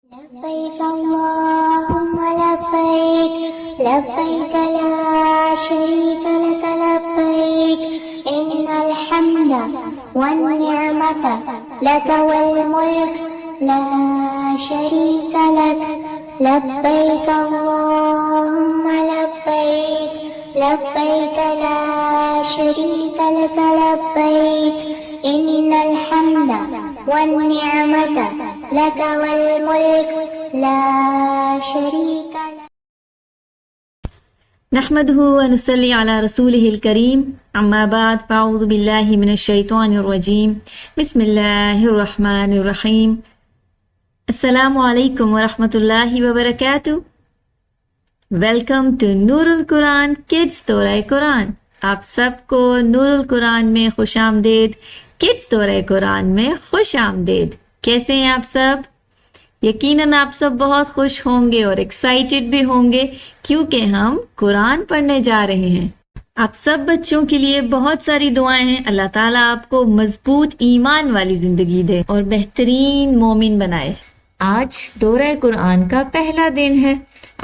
لبيك اللهم لبيك لبيك لا شريك لك لبيك إن الحمد والنعمة لك والملك لا شريك لك لبيك اللهم لبيك لبيك لا شريك لك لبيك إن الحمد والنعمة لك والملك لا شريك لك. نحمده ونصلي على رسوله الكريم اما بعد فاعوذ بالله من الشيطان الرجيم بسم الله الرحمن الرحيم. السلام علیکم ورحمۃ اللہ وبرکاتہ. ویلکم ٹو نور القرآن کڈز دورہ قرآن. آپ سب کو نور القرآن میں خوش آمدید. کڈز دورہ قرآن میں خوش آمدید. کیسے ہیں آپ سب؟ یقیناً آپ سب بہت خوش ہوں گے اور ایکسائٹڈ بھی ہوں گے کیونکہ ہم قرآن پڑھنے جا رہے ہیں. آپ سب بچوں کے لیے بہت ساری دعائیں ہیں. اللہ تعالیٰ آپ کو مضبوط ایمان والی زندگی دے اور بہترین مومن بنائے. آج دورہ قرآن کا پہلا دن ہے.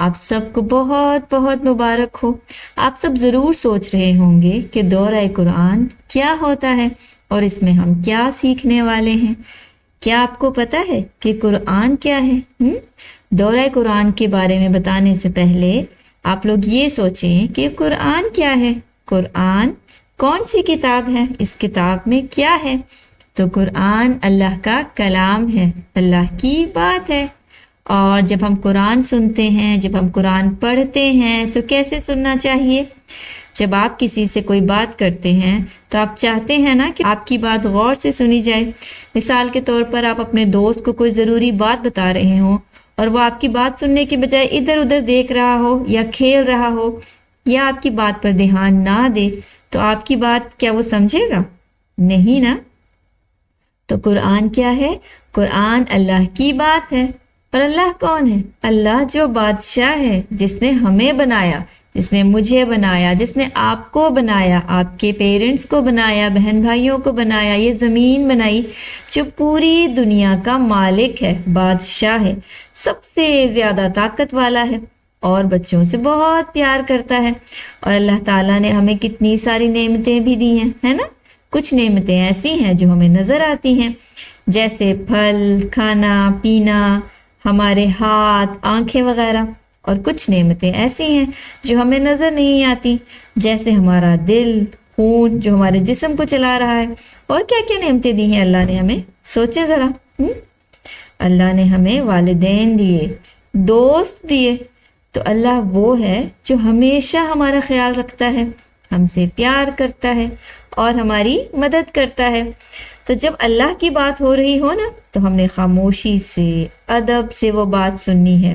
آپ سب کو بہت بہت مبارک ہو. آپ سب ضرور سوچ رہے ہوں گے کہ دورہ قرآن کیا ہوتا ہے اور اس میں ہم کیا سیکھنے والے ہیں. کیا آپ کو پتا ہے کہ قرآن کیا ہے؟ دورہ قرآن کے بارے میں بتانے سے پہلے آپ لوگ یہ سوچیں کہ قرآن کیا ہے. قرآن کون سی کتاب ہے؟ اس کتاب میں کیا ہے؟ تو قرآن اللہ کا کلام ہے، اللہ کی بات ہے. اور جب ہم قرآن سنتے ہیں، جب ہم قرآن پڑھتے ہیں تو کیسے سننا چاہیے؟ جب آپ کسی سے کوئی بات کرتے ہیں تو آپ چاہتے ہیں نا کہ آپ کی بات غور سے سنی جائے. مثال کے طور پر آپ اپنے دوست کو کوئی ضروری بات بتا رہے ہوں اور وہ آپ کی بات سننے کی بجائے ادھر ادھر دیکھ رہا ہو یا کھیل رہا ہو یا آپ کی بات پر دھیان نہ دے تو آپ کی بات کیا وہ سمجھے گا؟ نہیں نا. تو قرآن کیا ہے؟ قرآن اللہ کی بات ہے. اور اللہ کون ہے؟ اللہ جو بادشاہ ہے، جس نے ہمیں بنایا، جس نے مجھے بنایا، جس نے آپ کو بنایا، آپ کے پیرنٹس کو بنایا، بہن بھائیوں کو بنایا، یہ زمین بنائی، جو پوری دنیا کا مالک ہے، بادشاہ ہے، سب سے زیادہ طاقت والا ہے اور بچوں سے بہت پیار کرتا ہے. اور اللہ تعالیٰ نے ہمیں کتنی ساری نعمتیں بھی دی ہیں، ہے نا؟ کچھ نعمتیں ایسی ہیں جو ہمیں نظر آتی ہیں، جیسے پھل، کھانا پینا، ہمارے ہاتھ، آنکھیں وغیرہ. اور کچھ نعمتیں ایسی ہیں جو ہمیں نظر نہیں آتی، جیسے ہمارا دل، خون جو ہمارے جسم کو چلا رہا ہے. اور کیا کیا نعمتیں دی ہیں اللہ نے ہمیں؟ سوچیں ذرا. اللہ نے ہمیں والدین دیے، دوست دیے. تو اللہ وہ ہے جو ہمیشہ ہمارا خیال رکھتا ہے، ہم سے پیار کرتا ہے اور ہماری مدد کرتا ہے. تو جب اللہ کی بات ہو رہی ہو نا تو ہم نے خاموشی سے، ادب سے وہ بات سننی ہے.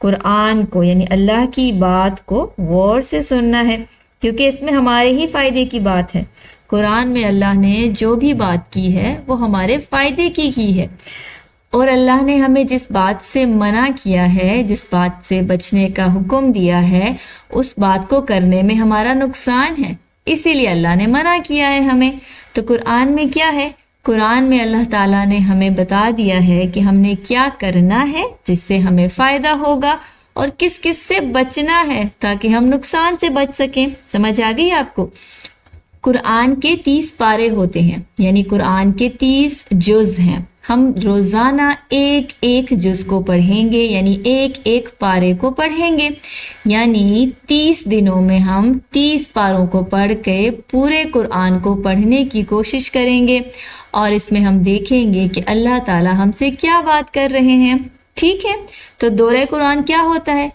قرآن کو یعنی اللہ کی بات کو غور سے سننا ہے کیونکہ اس میں ہمارے ہی فائدے کی بات ہے. قرآن میں اللہ نے جو بھی بات کی ہے وہ ہمارے فائدے کی ہے. اور اللہ نے ہمیں جس بات سے منع کیا ہے، جس بات سے بچنے کا حکم دیا ہے، اس بات کو کرنے میں ہمارا نقصان ہے، اسی لیے اللہ نے منع کیا ہے ہمیں. تو قرآن میں کیا ہے؟ قرآن میں اللہ تعالیٰ نے ہمیں بتا دیا ہے کہ ہم نے کیا کرنا ہے جس سے ہمیں فائدہ ہوگا اور کس کس سے بچنا ہے تاکہ ہم نقصان سے بچ سکیں. سمجھ آ گئی آپ کو؟ قرآن کے 30 پارے ہوتے ہیں، یعنی قرآن کے 30 جز ہیں. ہم روزانہ ایک ایک جز کو پڑھیں گے، یعنی ایک ایک پارے کو پڑھیں گے. یعنی 30 دنوں میں ہم 30 پاروں کو پڑھ کے پورے قرآن کو پڑھنے کی کوشش کریں گے اور اس میں ہم دیکھیں گے کہ اللہ تعالیٰ ہم سے کیا بات کر رہے ہیں. ٹھیک ہے؟ تو دورہ قرآن کیا ہوتا ہے؟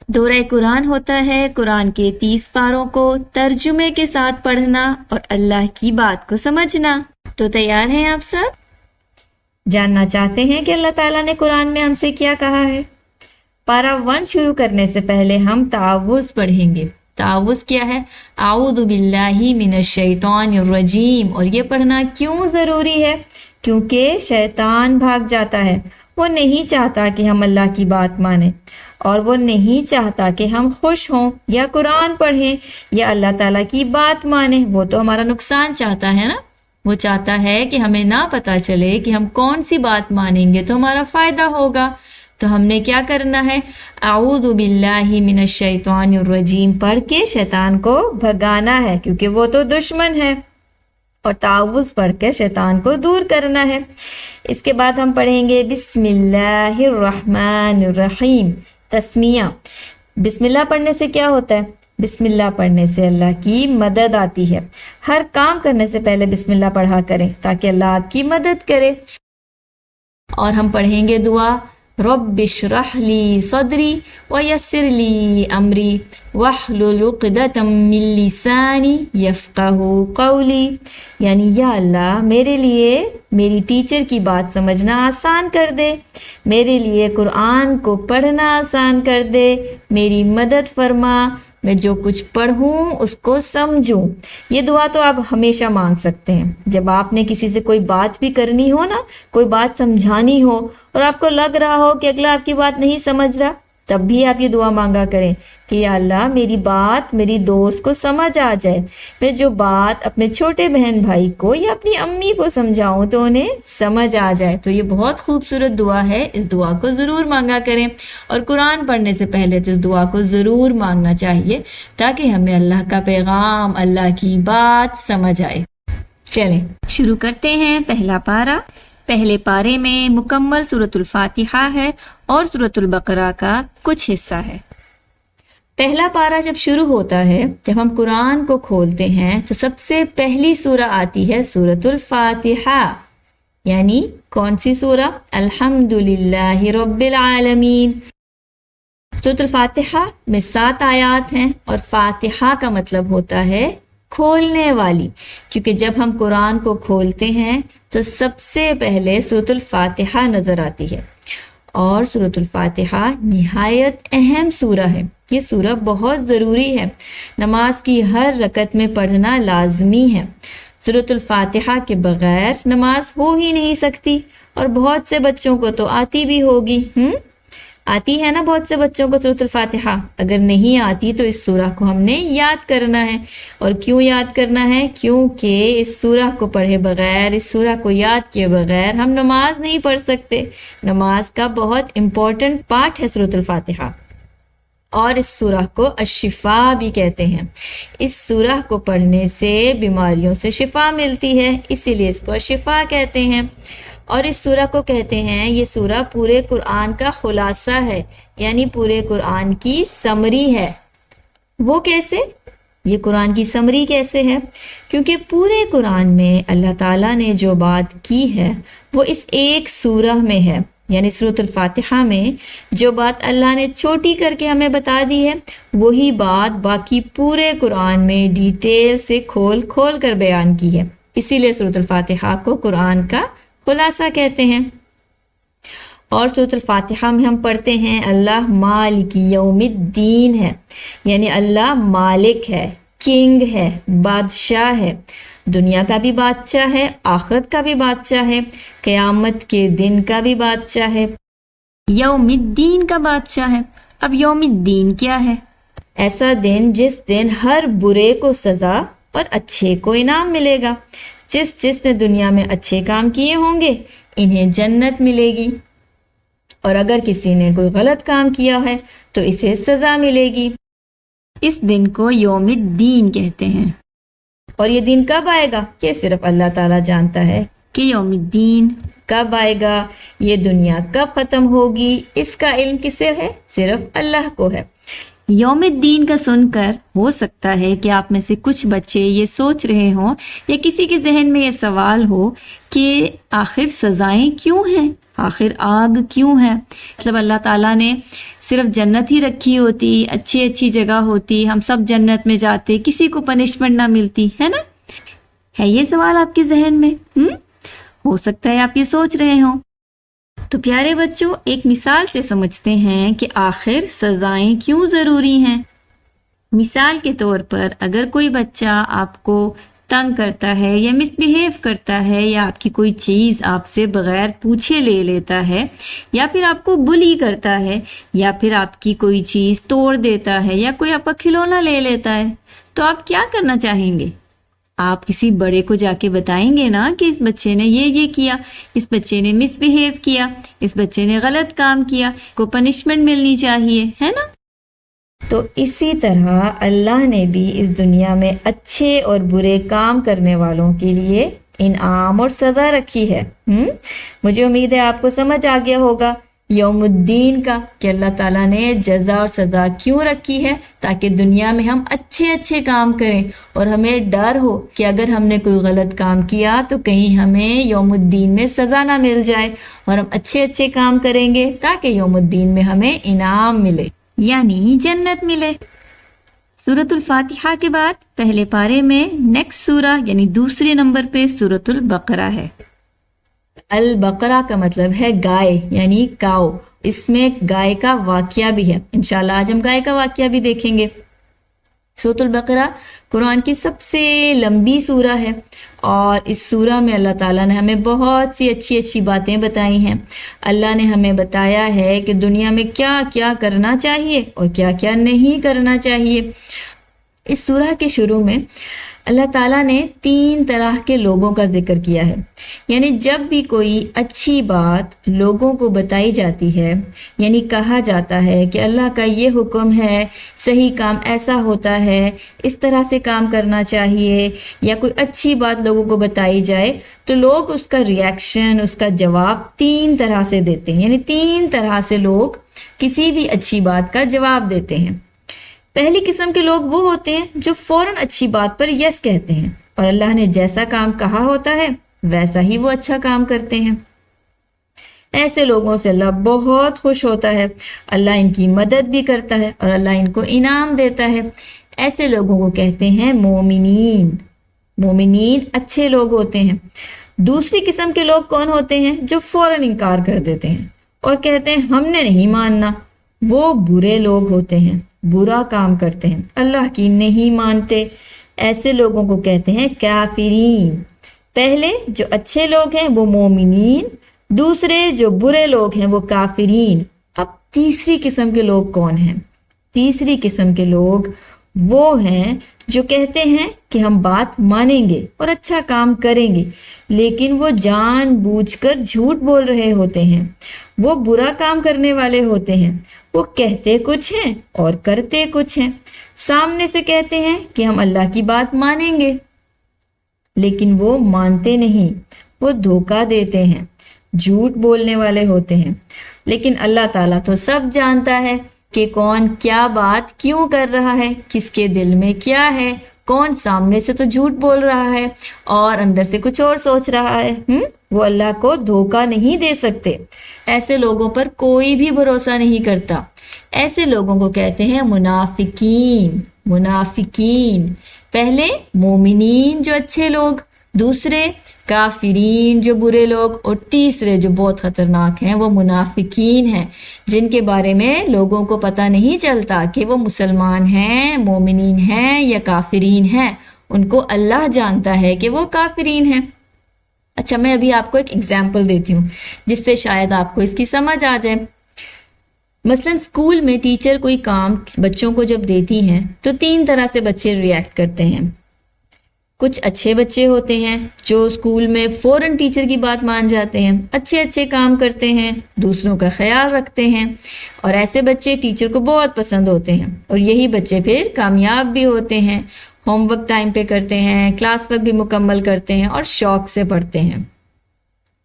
دورہ قرآن ہوتا ہے قرآن کے 30 پاروں کو ترجمے کے ساتھ پڑھنا اور اللہ کی بات کو سمجھنا. تو تیار ہیں آپ سب؟ جاننا چاہتے ہیں کہ اللہ تعالیٰ نے قرآن میں ہم سے کیا کہا ہے؟ پارہ 1 شروع کرنے سے پہلے ہم تعوذ پڑھیں گے. تعوذ کیا ہے؟ اعوذ باللہ من الشیطان الرجیم. اور یہ پڑھنا کیوں ضروری ہے؟ کیونکہ شیطان بھاگ جاتا ہے. وہ نہیں چاہتا کہ ہم اللہ کی بات مانیں اور وہ نہیں چاہتا کہ ہم خوش ہوں یا قرآن پڑھیں یا اللہ تعالیٰ کی بات مانیں. وہ تو ہمارا نقصان چاہتا ہے نا. وہ چاہتا ہے کہ ہمیں نہ پتا چلے کہ ہم کون سی بات مانیں گے تو ہمارا فائدہ ہوگا. تو ہم نے کیا کرنا ہے؟ اعوذ باللہ من الشیطان الرجیم پڑھ کے شیطان کو بھگانا ہے، کیونکہ وہ تو دشمن ہے، اور تعوذ پڑھ کے شیطان کو دور کرنا ہے. اس کے بعد ہم پڑھیں گے بسم اللہ الرحمن الرحیم، تسمیہ. بسم اللہ پڑھنے سے کیا ہوتا ہے؟ بسم اللہ پڑھنے سے اللہ کی مدد آتی ہے. ہر کام کرنے سے پہلے بسم اللہ پڑھا کریں تاکہ اللہ آپ کی مدد کرے. اور ہم پڑھیں گے دعا رب اشرح لی صدری ویسر لی امری واحلل عقدۃ من لسانی یفقہوا قولی، یعنی یا اللہ میرے لیے میری ٹیچر کی بات سمجھنا آسان کر دے، میرے لیے قرآن کو پڑھنا آسان کر دے، میری مدد فرما، میں جو کچھ پڑھوں اس کو سمجھوں. یہ دعا تو آپ ہمیشہ مانگ سکتے ہیں. جب آپ نے کسی سے کوئی بات بھی کرنی ہو نا، کوئی بات سمجھانی ہو اور آپ کو لگ رہا ہو کہ اگلا آپ کی بات نہیں سمجھ رہا، تب بھی آپ یہ دعا مانگا کریں کہ یا اللہ میری بات میری دوست کو سمجھ آ جائے. میں جو بات اپنے چھوٹے بہن بھائی کو یا اپنی امی کو سمجھاؤں تو انہیں سمجھ آ جائے. تو یہ بہت خوبصورت دعا ہے، اس دعا کو ضرور مانگا کریں. اور قرآن پڑھنے سے پہلے تو اس دعا کو ضرور مانگنا چاہیے تاکہ ہمیں اللہ کا پیغام، اللہ کی بات سمجھ آئے. چلیں شروع کرتے ہیں. پہلا پارہ. پہلے پارے میں مکمل سورۃ الفاتحہ ہے اور سورۃ البقرہ کا کچھ حصہ ہے. پہلا پارہ جب شروع ہوتا ہے، جب ہم قرآن کو کھولتے ہیں تو سب سے پہلی سورہ آتی ہے سورۃ الفاتحہ. یعنی کون سی سورہ؟ الحمدللہ رب العالمین. سورۃ الفاتحہ میں 7 آیات ہیں اور فاتحہ کا مطلب ہوتا ہے کھولنے والی، کیونکہ جب ہم قرآن کو کھولتے ہیں تو سب سے پہلے سورۃ الفاتحہ نظر آتی ہے. اور سورۃ الفاتحہ نہایت اہم سورہ ہے. یہ سورہ بہت ضروری ہے، نماز کی ہر رکعت میں پڑھنا لازمی ہے. سورۃ الفاتحہ کے بغیر نماز ہو ہی نہیں سکتی. اور بہت سے بچوں کو تو آتی بھی ہوگی، آتی ہے نا بہت سے بچوں کو سورۃ الفاتحہ. اگر نہیں آتی تو اس سورہ کو ہم نے یاد کرنا ہے. اور کیوں یاد کرنا ہے؟ کیونکہ اس سورہ کو پڑھے بغیر، اس سورہ کو یاد کیے بغیر ہم نماز نہیں پڑھ سکتے. نماز کا بہت امپورٹنٹ پارٹ ہے سورۃ الفاتحہ. اور اس سورہ کو الشفا بھی کہتے ہیں. اس سورہ کو پڑھنے سے بیماریوں سے شفا ملتی ہے، اسی لیے اس کو الشفا کہتے ہیں. اور اس سورہ کو کہتے ہیں یہ سورہ پورے قرآن کا خلاصہ ہے، یعنی پورے قرآن کی سمری ہے. وہ کیسے؟ یہ قرآن کی سمری کیسے ہے؟ کیونکہ پورے قرآن میں اللہ تعالیٰ نے جو بات کی ہے وہ اس ایک سورہ میں ہے. یعنی سورۃ الفاتحہ میں جو بات اللہ نے چھوٹی کر کے ہمیں بتا دی ہے، وہی بات باقی پورے قرآن میں ڈیٹیل سے کھول کھول کر بیان کی ہے. اسی لیے سورۃ الفاتحہ کو قرآن کا خلاصہ کہتے ہیں. اور سورۃ الفاتحہ میں ہم پڑھتے ہیں اللہ مالک یوم الدین ہے، یعنی اللہ مالک ہے، کنگ ہے، بادشاہ ہے. دنیا کا بھی بادشاہ ہے، آخرت کا بھی بادشاہ ہے، قیامت کے دن کا بھی بادشاہ ہے، یوم الدین کا بادشاہ ہے. اب یوم الدین کیا ہے؟ ایسا دن جس دن ہر برے کو سزا اور اچھے کو انعام ملے گا. جس نے دنیا میں اچھے کام کیے ہوں گے انہیں جنت ملے گی، اور اگر کسی نے کوئی غلط کام کیا ہے تو اسے سزا ملے گی. اس دن کو یوم الدین کہتے ہیں. اور یہ دن کب آئے گا یہ صرف اللہ تعالیٰ جانتا ہے کہ یوم الدین کب آئے گا، یہ دنیا کب ختم ہوگی، اس کا علم کسے ہے؟ صرف اللہ کو ہے. یوم الدین کا سن کر ہو سکتا ہے کہ آپ میں سے کچھ بچے یہ سوچ رہے ہوں یا کسی کے ذہن میں یہ سوال ہو کہ آخر سزائیں کیوں ہیں، آخر آگ کیوں ہے؟ مطلب اللہ تعالیٰ نے صرف جنت ہی رکھی ہوتی، اچھی جگہ ہوتی، ہم سب جنت میں جاتے، کسی کو پنشمنٹ نہ ملتی ہے نا؟ ہے یہ سوال آپ کے ذہن میں؟ ہو سکتا ہے آپ یہ سوچ رہے ہوں. تو پیارے بچوں، ایک مثال سے سمجھتے ہیں کہ آخر سزائیں کیوں ضروری ہیں. مثال کے طور پر اگر کوئی بچہ آپ کو تنگ کرتا ہے یا مس بیہیو کرتا ہے یا آپ کی کوئی چیز آپ سے بغیر پوچھے لے لیتا ہے یا پھر آپ کو بلی کرتا ہے یا پھر آپ کی کوئی چیز توڑ دیتا ہے یا کوئی آپ کا کھلونا لے لیتا ہے، تو آپ کیا کرنا چاہیں گے؟ آپ کسی بڑے کو جا کے بتائیں گے نا کہ اس بچے نے یہ کیا، اس بچے نے مس بہیو کیا، اس بچے نے غلط کام کیا، کو پنشمنٹ ملنی چاہیے، ہے نا؟ تو اسی طرح اللہ نے بھی اس دنیا میں اچھے اور برے کام کرنے والوں کے لیے انعام اور سزا رکھی ہے۔ مجھے امید ہے آپ کو سمجھ آ گیا ہوگا یوم الدین کا کہ اللہ تعالیٰ نے جزا اور سزا کیوں رکھی ہے، تاکہ دنیا میں ہم اچھے کام کریں اور ہمیں ڈر ہو کہ اگر ہم نے کوئی غلط کام کیا تو کہیں ہمیں یوم الدین میں سزا نہ مل جائے، اور ہم اچھے کام کریں گے تاکہ یوم الدین میں ہمیں انعام ملے، یعنی جنت ملے۔ سورۃ الفاتحہ کے بعد پہلے پارے میں نیکسٹ سورہ یعنی دوسرے نمبر پہ سورۃ البقرہ ہے۔ البقرہ کا مطلب ہے گائے یعنی کاؤ، اس میں گائے کا واقعہ بھی ہے، انشاءاللہ آج ہم گائے کا واقعہ بھی دیکھیں گے۔ سورۃ البقرہ قرآن کی سب سے لمبی سورہ ہے، اور اس سورہ میں اللہ تعالیٰ نے ہمیں بہت سی اچھی باتیں بتائی ہیں۔ اللہ نے ہمیں بتایا ہے کہ دنیا میں کیا کیا کرنا چاہیے اور کیا کیا نہیں کرنا چاہیے۔ اس سورہ کے شروع میں اللہ تعالیٰ نے 3 طرح کے لوگوں کا ذکر کیا ہے، یعنی جب بھی کوئی اچھی بات لوگوں کو بتائی جاتی ہے، یعنی کہا جاتا ہے کہ اللہ کا یہ حکم ہے، صحیح کام ایسا ہوتا ہے، اس طرح سے کام کرنا چاہیے، یا کوئی اچھی بات لوگوں کو بتائی جائے تو لوگ اس کا ریاکشن، اس کا جواب 3 طرح سے دیتے ہیں، یعنی 3 طرح سے لوگ کسی بھی اچھی بات کا جواب دیتے ہیں۔ پہلی قسم کے لوگ وہ ہوتے ہیں جو فوراً اچھی بات پر یس کہتے ہیں، اور اللہ نے جیسا کام کہا ہوتا ہے ویسا ہی وہ اچھا کام کرتے ہیں۔ ایسے لوگوں سے اللہ بہت خوش ہوتا ہے، اللہ ان کی مدد بھی کرتا ہے اور اللہ ان کو انعام دیتا ہے۔ ایسے لوگوں کو کہتے ہیں مومنین۔ مومنین اچھے لوگ ہوتے ہیں۔ دوسری قسم کے لوگ کون ہوتے ہیں؟ جو فوراً انکار کر دیتے ہیں اور کہتے ہیں ہم نے نہیں ماننا۔ وہ برے لوگ ہوتے ہیں، برا کام کرتے ہیں، اللہ کی نہیں مانتے۔ ایسے لوگوں کو کہتے ہیں کافرین۔ پہلے جو اچھے لوگ ہیں وہ مومنین، دوسرے جو برے لوگ ہیں وہ کافرین۔ اب تیسری قسم کے لوگ کون ہیں؟ تیسری قسم کے لوگ وہ ہیں جو کہتے ہیں کہ ہم بات مانیں گے اور اچھا کام کریں گے، لیکن وہ جان بوجھ کر جھوٹ بول رہے ہوتے ہیں، وہ برا کام کرنے والے ہوتے ہیں، وہ کہتے کچھ ہیں اور کرتے کچھ ہیں۔ سامنے سے کہتے ہیں کہ ہم اللہ کی بات مانیں گے، لیکن وہ مانتے نہیں، وہ دھوکہ دیتے ہیں، جھوٹ بولنے والے ہوتے ہیں۔ لیکن اللہ تعالیٰ تو سب جانتا ہے کہ کون کیا بات کیوں کر رہا ہے، کس کے دل میں کیا ہے، کون سامنے سے تو جھوٹ بول رہا ہے اور اندر سے کچھ اور سوچ رہا ہے۔ وہ اللہ کو دھوکہ نہیں دے سکتے۔ ایسے لوگوں پر کوئی بھی بھروسہ نہیں کرتا۔ ایسے لوگوں کو کہتے ہیں منافقین۔ منافقین پہلے مومنین جو اچھے لوگ، دوسرے کافرین جو برے لوگ، اور تیسرے جو بہت خطرناک ہیں وہ منافقین ہیں، جن کے بارے میں لوگوں کو پتہ نہیں چلتا کہ وہ مسلمان ہیں، مومنین ہیں یا کافرین ہیں۔ ان کو اللہ جانتا ہے کہ وہ کافرین ہیں۔ اچھا، میں ابھی آپ کو ایک ایگزامپل دیتی ہوں جس سے شاید آپ کو اس کی سمجھ آ جائے۔ مثلا اسکول میں ٹیچر کوئی کام بچوں کو جب دیتی ہیں تو 3 طرح سے بچے ریئیکٹ کرتے ہیں۔ کچھ اچھے بچے ہوتے ہیں جو اسکول میں فوراً ٹیچر کی بات مان جاتے ہیں، اچھے کام کرتے ہیں، دوسروں کا خیال رکھتے ہیں، اور ایسے بچے ٹیچر کو بہت پسند ہوتے ہیں، اور یہی بچے پھر کامیاب بھی ہوتے ہیں، ہوم ورک ٹائم پہ کرتے ہیں، کلاس ورک بھی مکمل کرتے ہیں اور شوق سے پڑھتے ہیں۔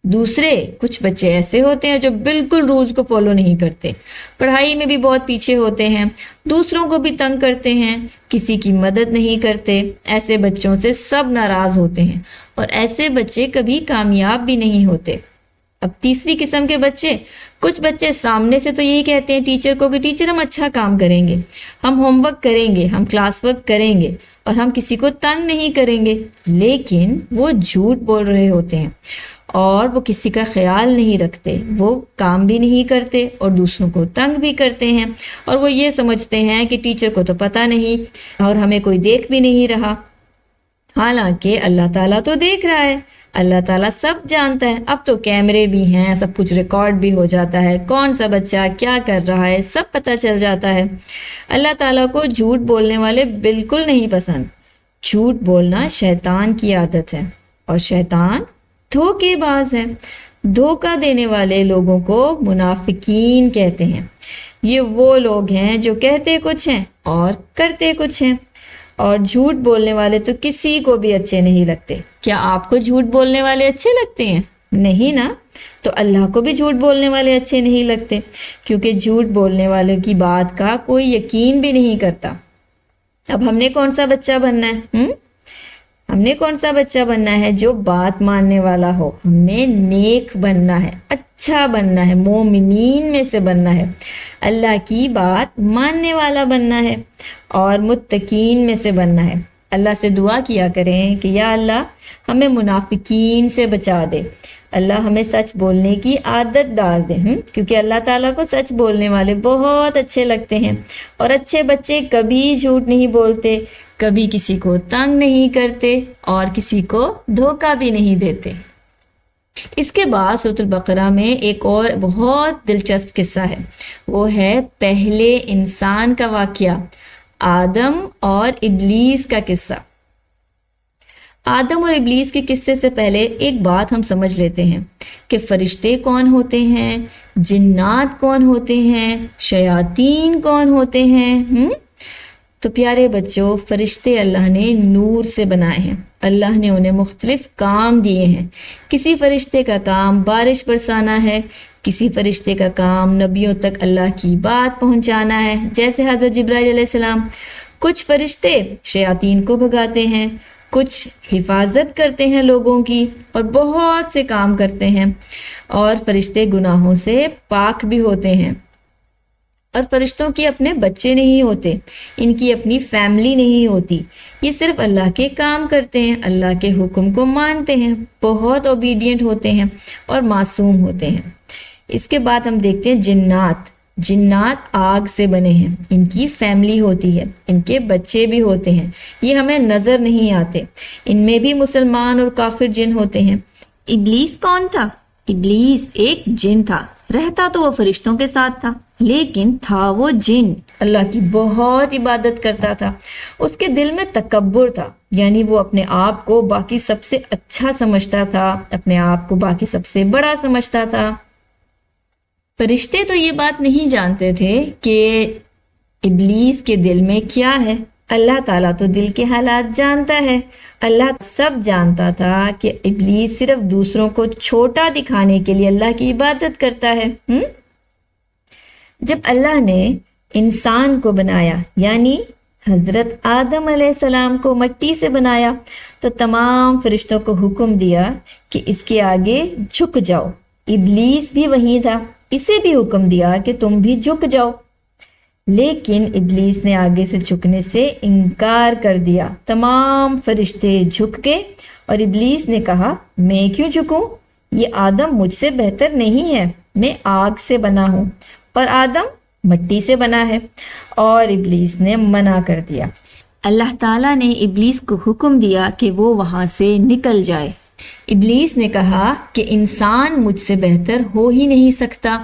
دوسرے کچھ بچے ایسے ہوتے ہیں جو بالکل رولز کو فالو نہیں کرتے، پڑھائی میں بھی بہت پیچھے ہوتے ہیں، دوسروں کو بھی تنگ کرتے ہیں، کسی کی مدد نہیں کرتے۔ ایسے بچوں سے سب ناراض ہوتے ہیں اور ایسے بچے کبھی کامیاب بھی نہیں ہوتے۔ اب تیسری قسم کے بچے، کچھ بچے سامنے سے تو یہی کہتے ہیں ٹیچر کو کہ ٹیچر ہم اچھا کام کریں گے، ہم ہوم ورک کریں گے، ہم کلاس ورک کریں گے اور ہم کسی کو تنگ نہیں کریں گے، لیکن وہ جھوٹ بول رہے ہوتے ہیں اور وہ کسی کا خیال نہیں رکھتے، وہ کام بھی نہیں کرتے اور دوسروں کو تنگ بھی کرتے ہیں، اور وہ یہ سمجھتے ہیں کہ ٹیچر کو تو پتہ نہیں اور ہمیں کوئی دیکھ بھی نہیں رہا، حالانکہ اللہ تعالیٰ تو دیکھ رہا ہے، اللہ تعالیٰ سب جانتا ہے۔ اب تو کیمرے بھی ہیں، سب کچھ ریکارڈ بھی ہو جاتا ہے، کون سا بچہ کیا کر رہا ہے سب پتہ چل جاتا ہے۔ اللہ تعالیٰ کو جھوٹ بولنے والے بالکل نہیں پسند۔ جھوٹ بولنا شیطان کی عادت ہے اور شیطان دھوکے باز ہے۔ دھوکہ دینے والے لوگوں کو منافقین کہتے ہیں۔ یہ وہ لوگ ہیں جو کہتے کچھ ہیں اور کرتے کچھ ہیں، اور جھوٹ بولنے والے تو کسی کو بھی اچھے نہیں لگتے۔ کیا آپ کو جھوٹ بولنے والے اچھے لگتے ہیں؟ نہیں نا؟ تو اللہ کو بھی جھوٹ بولنے والے اچھے نہیں لگتے، کیونکہ جھوٹ بولنے والوں کی بات کا کوئی یقین بھی نہیں کرتا۔ اب ہم نے کون سا بچہ بننا ہے؟ ہم نے کون سا بچہ بننا ہے جو بات ماننے والا ہو؟ ہم نے نیک بننا ہے، اچھا بننا ہے، مومنین میں سے بننا ہے، اللہ کی بات ماننے والا بننا ہے اور متقین میں سے بننا ہے۔ اللہ سے دعا کیا کریں کہ یا اللہ ہمیں منافقین سے بچا دے، اللہ ہمیں سچ بولنے کی عادت ڈال دے، کیونکہ اللہ تعالیٰ کو سچ بولنے والے بہت اچھے لگتے ہیں، اور اچھے بچے کبھی جھوٹ نہیں بولتے، کبھی کسی کو تنگ نہیں کرتے اور کسی کو دھوکہ بھی نہیں دیتے۔ اس کے بعد سورۃ البقرہ میں ایک اور بہت دلچسپ قصہ ہے، وہ ہے پہلے انسان کا واقعہ، آدم اور ابلیس کا قصہ۔ آدم اور ابلیس کے قصے سے پہلے ایک بات ہم سمجھ لیتے ہیں کہ فرشتے کون ہوتے ہیں، جنات کون ہوتے ہیں، شیاطین کون ہوتے ہیں۔ تو پیارے بچوں، فرشتے اللہ نے نور سے بنائے ہیں، اللہ نے انہیں مختلف کام دیے ہیں۔ کسی فرشتے کا کام بارش برسانا ہے، کسی فرشتے کا کام نبیوں تک اللہ کی بات پہنچانا ہے، جیسے حضرت جبرائیل علیہ السلام۔ کچھ فرشتے شیاطین کو بھگاتے ہیں، کچھ حفاظت کرتے ہیں لوگوں کی، اور بہت سے کام کرتے ہیں۔ اور فرشتے گناہوں سے پاک بھی ہوتے ہیں، اور فرشتوں کے اپنے بچے نہیں ہوتے، ان کی اپنی فیملی نہیں ہوتی، یہ صرف اللہ کے کام کرتے ہیں، اللہ کے حکم کو مانتے ہیں، بہت اوبیڈینٹ ہوتے ہیں اور معصوم ہوتے ہیں۔ اس کے بعد ہم دیکھتے ہیں جنات۔ جنات آگ سے بنے ہیں، ان کی فیملی ہوتی ہے، ان کے بچے بھی ہوتے ہیں، یہ ہمیں نظر نہیں آتے، ان میں بھی مسلمان اور کافر جن ہوتے ہیں۔ ابلیس کون تھا؟ ابلیس ایک جن تھا، رہتا تو وہ فرشتوں کے ساتھ تھا، لیکن تھا وہ جن، اللہ کی بہت عبادت کرتا تھا۔ اس کے دل میں تکبر تھا، یعنی وہ اپنے آپ کو باقی سب سے اچھا سمجھتا تھا، اپنے آپ کو باقی سب سے بڑا سمجھتا تھا۔ فرشتے تو یہ بات نہیں جانتے تھے کہ ابلیس کے دل میں کیا ہے۔ اللہ تعالیٰ تو دل کے حالات جانتا ہے، اللہ سب جانتا تھا کہ ابلیس صرف دوسروں کو چھوٹا دکھانے کے لیے اللہ کی عبادت کرتا ہے۔ جب اللہ نے انسان کو بنایا، یعنی حضرت آدم علیہ السلام کو مٹی سے بنایا، تو تمام فرشتوں کو حکم دیا کہ اس کے آگے جھک جاؤ۔ ابلیس بھی وہیں تھا، اسے بھی حکم دیا کہ تم بھی جھک جاؤ، لیکن ابلیس نے آگے سے جھکنے سے انکار کر دیا۔ تمام فرشتے جھک گئے اور ابلیس نے کہا میں کیوں جھکوں، یہ آدم مجھ سے بہتر نہیں ہے، میں آگ سے بنا ہوں اور آدم مٹی سے بنا ہے، اور ابلیس نے منع کر دیا۔ اللہ تعالیٰ نے ابلیس کو حکم دیا کہ وہ وہاں سے نکل جائے۔ ابلیس نے کہا کہ انسان مجھ سے بہتر ہو ہی نہیں سکتا۔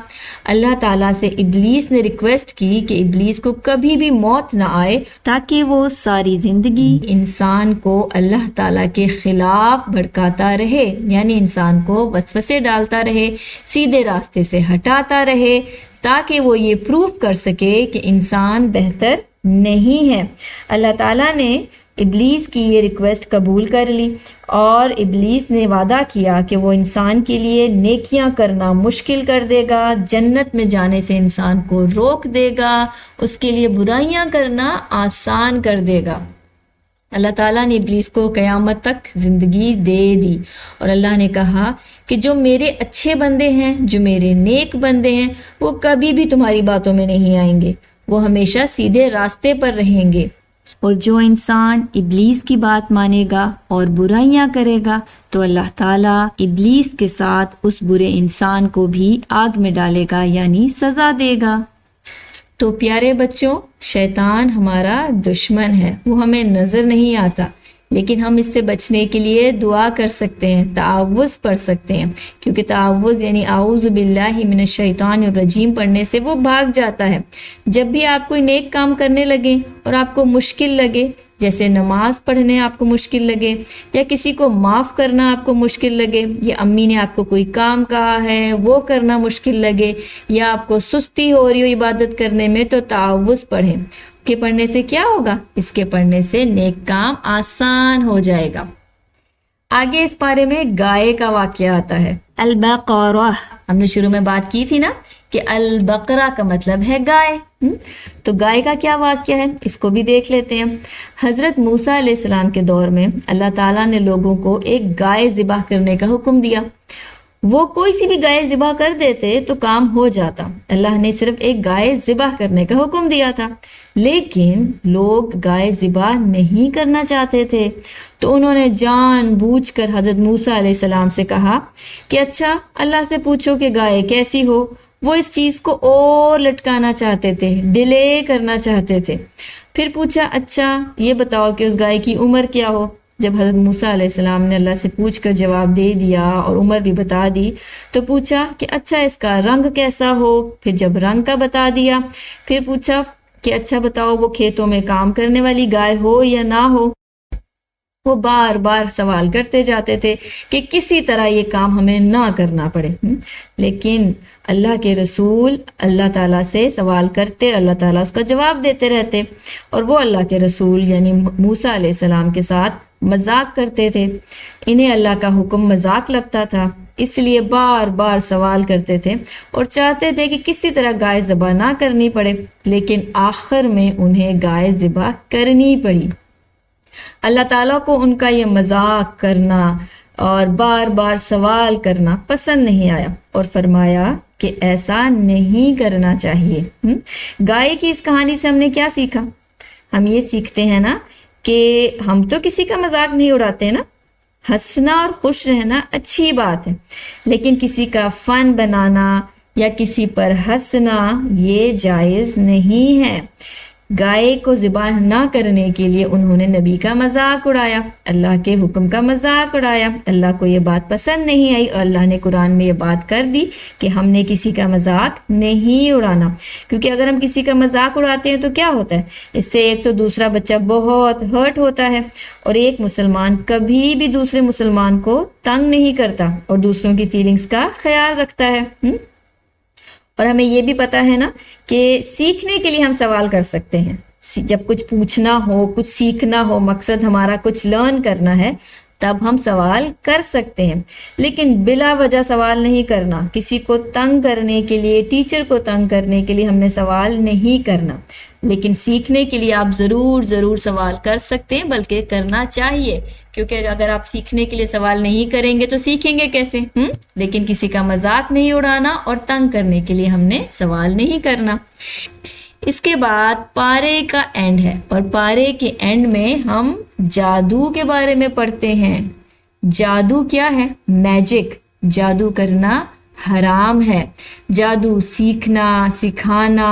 اللہ تعالیٰ سے ابلیس نے ریکویسٹ کی کہ ابلیس کو کبھی بھی موت نہ آئے، تاکہ وہ ساری زندگی انسان کو اللہ تعالیٰ کے خلاف بھڑکاتا رہے، یعنی انسان کو وسوسے ڈالتا رہے، سیدھے راستے سے ہٹاتا رہے، تاکہ وہ یہ پروف کر سکے کہ انسان بہتر نہیں ہے۔ اللہ تعالیٰ نے ابلیس کی یہ ریکویسٹ قبول کر لی، اور ابلیس نے وعدہ کیا کہ وہ انسان کے لیے نیکیاں کرنا مشکل کر دے گا، جنت میں جانے سے انسان کو روک دے گا، اس کے لیے برائیاں کرنا آسان کر دے گا۔ اللہ تعالیٰ نے ابلیس کو قیامت تک زندگی دے دی، اور اللہ نے کہا کہ جو میرے اچھے بندے ہیں، جو میرے نیک بندے ہیں، وہ کبھی بھی تمہاری باتوں میں نہیں آئیں گے، وہ ہمیشہ سیدھے راستے پر رہیں گے۔ اور جو انسان ابلیس کی بات مانے گا اور برائیاں کرے گا تو اللہ تعالیٰ ابلیس کے ساتھ اس برے انسان کو بھی آگ میں ڈالے گا، یعنی سزا دے گا۔ تو پیارے بچوں، شیطان ہمارا دشمن ہے، وہ ہمیں نظر نہیں آتا، لیکن ہم اس سے بچنے کے لیے دعا کر سکتے ہیں، تعوذ پڑھ سکتے ہیں، کیونکہ تعوذ یعنی اعوذ باللہ من الشیطان الرجیم پڑھنے سے وہ بھاگ جاتا ہے۔ جب بھی آپ کوئی نیک کام کرنے لگے اور آپ کو مشکل لگے، جیسے نماز پڑھنے آپ کو مشکل لگے، یا کسی کو معاف کرنا آپ کو مشکل لگے، یا امی نے آپ کو کوئی کام کہا ہے وہ کرنا مشکل لگے، یا آپ کو سستی ہو رہی ہو عبادت کرنے میں، تو تعوذ پڑھیں۔ اس کے پڑھنے سے کیا ہوگا؟ اس کے پڑھنے سے نیک کام آسان ہو جائے گا۔ آگے اس پارے میں گائے کا واقعہ آتا ہے، البقرہ۔ ہم نے شروع میں بات کی تھی نا کہ البقرہ کا مطلب ہے گائے، تو گائے کا کیا واقعہ ہے اس کو بھی دیکھ لیتے ہیں۔ حضرت موسیٰ علیہ السلام کے دور میں اللہ تعالیٰ نے لوگوں کو ایک گائے ذبح کرنے کا حکم دیا۔ وہ کوئی سی بھی گائے ذبح کر دیتے تو کام ہو جاتا، اللہ نے صرف ایک گائے ذبح کرنے کا حکم دیا تھا، لیکن لوگ گائے ذبح نہیں کرنا چاہتے تھے، تو انہوں نے جان بوجھ کر حضرت موسیٰ علیہ السلام سے کہا کہ اچھا اللہ سے پوچھو کہ گائے کیسی ہو۔ وہ اس چیز کو اور لٹکانا چاہتے تھے، ڈیلے کرنا چاہتے تھے۔ پھر پوچھا اچھا یہ بتاؤ کہ اس گائے کی عمر کیا ہو۔ جب حضرت موسیٰ علیہ السلام نے اللہ سے پوچھ کر جواب دے دیا اور عمر بھی بتا دی، تو پوچھا کہ اچھا اس کا رنگ کیسا ہو۔ پھر جب رنگ کا بتا دیا، پھر پوچھا کہ اچھا بتاؤ وہ کھیتوں میں کام کرنے والی گائے ہو یا نہ ہو۔ وہ بار بار سوال کرتے جاتے تھے کہ کسی طرح یہ کام ہمیں نہ کرنا پڑے، لیکن اللہ کے رسول اللہ تعالیٰ سے سوال کرتے، اللہ تعالیٰ اس کا جواب دیتے رہتے، اور وہ اللہ کے رسول یعنی موسیٰ علیہ السلام کے ساتھ مذاق کرتے تھے۔ انہیں اللہ کا حکم مذاق لگتا تھا، اس لیے بار بار سوال کرتے تھے اور چاہتے تھے کہ کسی طرح گائے ذبح نہ کرنی پڑے، لیکن آخر میں انہیں گائے ذبح کرنی پڑی۔ اللہ تعالیٰ کو ان کا یہ مذاق کرنا اور بار بار سوال کرنا پسند نہیں آیا، اور فرمایا کہ ایسا نہیں کرنا چاہیے۔ گائے کی اس کہانی سے ہم نے کیا سیکھا؟ ہم یہ سیکھتے ہیں نا کہ ہم تو کسی کا مذاق نہیں اڑاتے نا، ہنسنا اور خوش رہنا اچھی بات ہے، لیکن کسی کا فن بنانا یا کسی پر ہنسنا یہ جائز نہیں ہے۔ گائے کو ذبح نہ کرنے کے لیے انہوں نے نبی کا مذاق اڑایا، اللہ کے حکم کا مذاق اڑایا۔ اللہ کو یہ بات پسند نہیں آئی، اور اللہ نے قرآن میں یہ بات کر دی کہ ہم نے کسی کا مذاق نہیں اڑانا، کیونکہ اگر ہم کسی کا مذاق اڑاتے ہیں تو کیا ہوتا ہے، اس سے ایک تو دوسرا بچہ بہت ہرٹ ہوتا ہے، اور ایک مسلمان کبھی بھی دوسرے مسلمان کو تنگ نہیں کرتا اور دوسروں کی فیلنگز کا خیال رکھتا ہے۔ اور ہمیں یہ بھی پتا ہے نا کہ سیکھنے کے لیے ہم سوال کر سکتے ہیں، جب کچھ پوچھنا ہو، کچھ سیکھنا ہو، مقصد ہمارا کچھ لرن کرنا ہے، تب ہم سوال کر سکتے ہیں، لیکن بلا وجہ سوال نہیں کرنا۔ کسی کو تنگ کرنے کے لیے، ٹیچر کو تنگ کرنے کے لیے ہم نے سوال نہیں کرنا، لیکن سیکھنے کے لیے آپ ضرور سوال کر سکتے ہیں، بلکہ کرنا چاہیے، کیونکہ اگر آپ سیکھنے کے لیے سوال نہیں کریں گے تو سیکھیں گے کیسے؟ لیکن کسی کا مذاق نہیں اڑانا اور تنگ کرنے کے لیے ہم نے سوال نہیں کرنا۔ اس کے بعد پارے کا اینڈ ہے، اور پارے کے اینڈ میں ہم جادو کے بارے میں پڑھتے ہیں۔ جادو کیا ہے؟ میجک۔ جادو کرنا حرام ہے۔ جادو سیکھنا، سکھانا،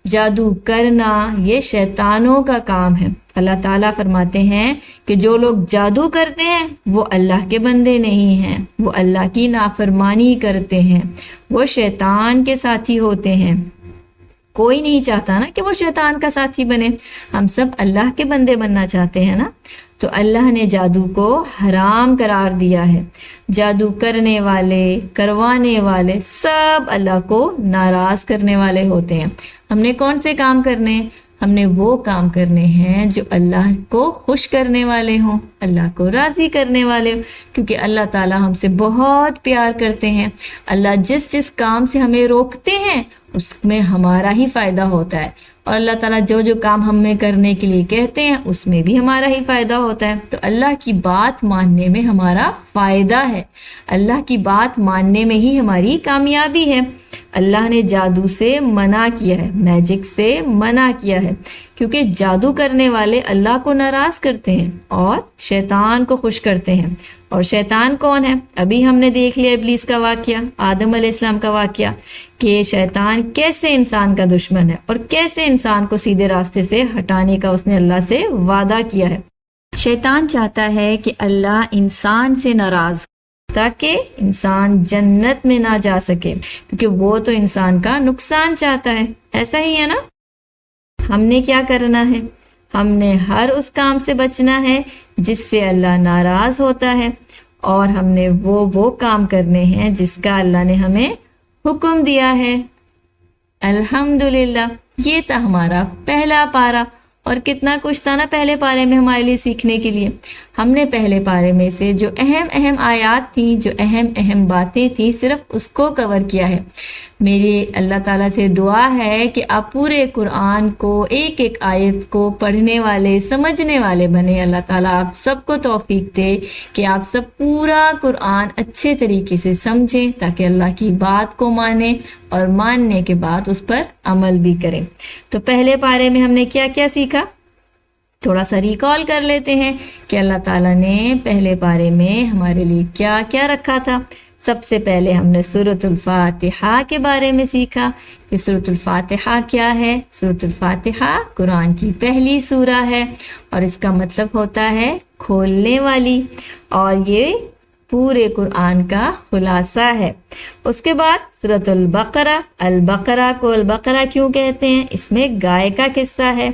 جادو کرنا یہ شیطانوں کا کام ہے۔ اللہ تعالیٰ فرماتے ہیں کہ جو لوگ جادو کرتے ہیں وہ اللہ کے بندے نہیں ہیں، وہ اللہ کی نافرمانی کرتے ہیں، وہ شیطان کے ساتھی ہوتے ہیں۔ کوئی نہیں چاہتا نا کہ وہ شیطان کا ساتھی بنے، ہم سب اللہ کے بندے بننا چاہتے ہیں نا۔ تو اللہ نے جادو کو حرام قرار دیا ہے۔ جادو کرنے والے، کروانے والے سب اللہ کو ناراض کرنے والے ہوتے ہیں۔ ہم نے کون سے کام کرنے؟ ہم نے وہ کام کرنے ہیں جو اللہ کو خوش کرنے والے ہوں، اللہ کو راضی کرنے والے ہوں، کیونکہ اللہ تعالیٰ ہم سے بہت پیار کرتے ہیں۔ اللہ جس کام سے ہمیں روکتے ہیں اس میں ہمارا ہی فائدہ ہوتا ہے، اور اللہ تعالیٰ جو کام ہمیں کرنے کے لیے کہتے ہیں اس میں بھی ہمارا ہی فائدہ ہوتا ہے۔ تو اللہ کی بات ماننے میں ہمارا فائدہ ہے، اللہ کی بات ماننے میں ہی ہماری کامیابی ہے۔ اللہ نے جادو سے منع کیا ہے، میجک سے منع کیا ہے، کیونکہ جادو کرنے والے اللہ کو ناراض کرتے ہیں اور شیطان کو خوش کرتے ہیں۔ اور شیطان کون ہے؟ ابھی ہم نے دیکھ لیا ابلیس کا واقعہ، آدم علیہ السلام کا واقعہ، کہ شیطان کیسے انسان کا دشمن ہے اور کیسے انسان کو سیدھے راستے سے ہٹانے کا اس نے اللہ سے وعدہ کیا ہے۔ شیطان چاہتا ہے کہ اللہ انسان سے ناراض ہو تاکہ انسان جنت میں نہ جا سکے، کیونکہ وہ تو انسان کا نقصان چاہتا ہے۔ ایسا ہی ہے نا؟ ہم نے کیا کرنا ہے؟ ہم نے ہر اس کام سے بچنا ہے جس سے اللہ ناراض ہوتا ہے، اور ہم نے وہ کام کرنے ہیں جس کا اللہ نے ہمیں حکم دیا ہے۔ الحمدللہ، یہ تھا ہمارا پہلا پارہ، اور کتنا کچھ تھا نا پہلے پارے میں ہمارے لیے سیکھنے کے لیے۔ ہم نے پہلے پارے میں سے جو اہم آیات تھیں، جو اہم باتیں تھیں، صرف اس کو کور کیا ہے۔ میری اللہ تعالیٰ سے دعا ہے کہ آپ پورے قرآن کو، ایک ایک آیت کو پڑھنے والے، سمجھنے والے بنے۔ اللہ تعالیٰ آپ سب کو توفیق دے کہ آپ سب پورا قرآن اچھے طریقے سے سمجھیں، تاکہ اللہ کی بات کو مانیں اور ماننے کے بعد اس پر عمل بھی کریں۔ تو پہلے پارے میں ہم نے کیا کیا سیکھا؟ تھوڑا سا ریکال کر لیتے ہیں کہ اللہ تعالیٰ نے پہلے پارے میں ہمارے لیے کیا کیا رکھا تھا۔ سب سے پہلے ہم نے سورۃ الفاتحہ کے بارے میں سیکھا کہ سورۃ الفاتحہ کیا ہے۔ سورۃ الفاتحہ قرآن کی پہلی سورہ ہے، اور اس کا مطلب ہوتا ہے کھولنے والی، اور یہ پورے قرآن کا خلاصہ ہے۔ اس کے بعد سورۃ البقرہ۔ البقرہ کو البقرہ کیوں کہتے ہیں؟ اس میں گائے کا قصہ ہے،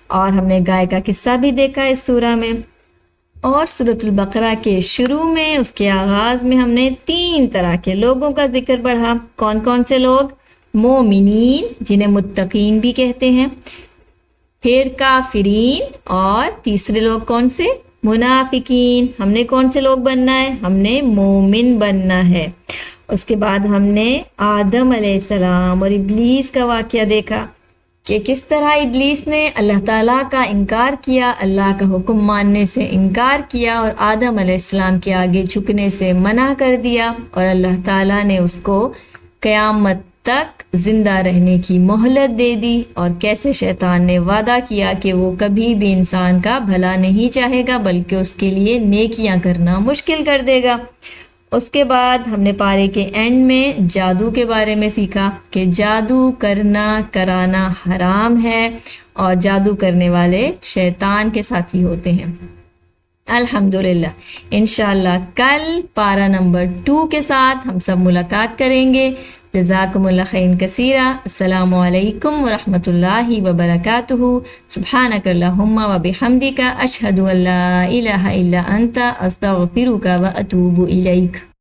اور ہم نے گائے کا قصہ بھی دیکھا اس سورہ میں۔ اور سورۃ البقرہ کے شروع میں، اس کے آغاز میں ہم نے 3 طرح کے لوگوں کا ذکر پڑھا۔ کون کون سے لوگ؟ مومنین، جنہیں متقین بھی کہتے ہیں، پھر کافرین، اور تیسرے لوگ کون سے؟ منافقین۔ ہم نے کون سے لوگ بننا ہے؟ ہم نے مومن بننا ہے۔ اس کے بعد ہم نے آدم علیہ السلام اور ابلیس کا واقعہ دیکھا کہ کس طرح ابلیس نے اللہ تعالیٰ کا انکار کیا، اللہ کا حکم ماننے سے انکار کیا، اور آدم علیہ السلام کے آگے جھکنے سے منع کر دیا، اور اللہ تعالیٰ نے اس کو قیامت تک زندہ رہنے کی مہلت دے دی، اور کیسے شیطان نے وعدہ کیا کہ وہ کبھی بھی انسان کا بھلا نہیں چاہے گا، بلکہ اس کے لیے نیکیاں کرنا مشکل کر دے گا۔ اس کے بعد ہم نے پارے کے اینڈ میں جادو کے بارے میں سیکھا کہ جادو کرانا حرام ہے، اور جادو کرنے والے شیطان کے ساتھی ہوتے ہیں۔ الحمدللہ، انشاءاللہ کل پارہ نمبر 2 کے ساتھ ہم سب ملاقات کریں گے۔ جزاکم اللہ خیر کثیرا۔ السلام علیکم ورحمۃ اللہ وبرکاتہ۔ سبحانک اللہم وبحمدک، اشہد ان لا الہ الا انت، استغفرک واتوب الیک۔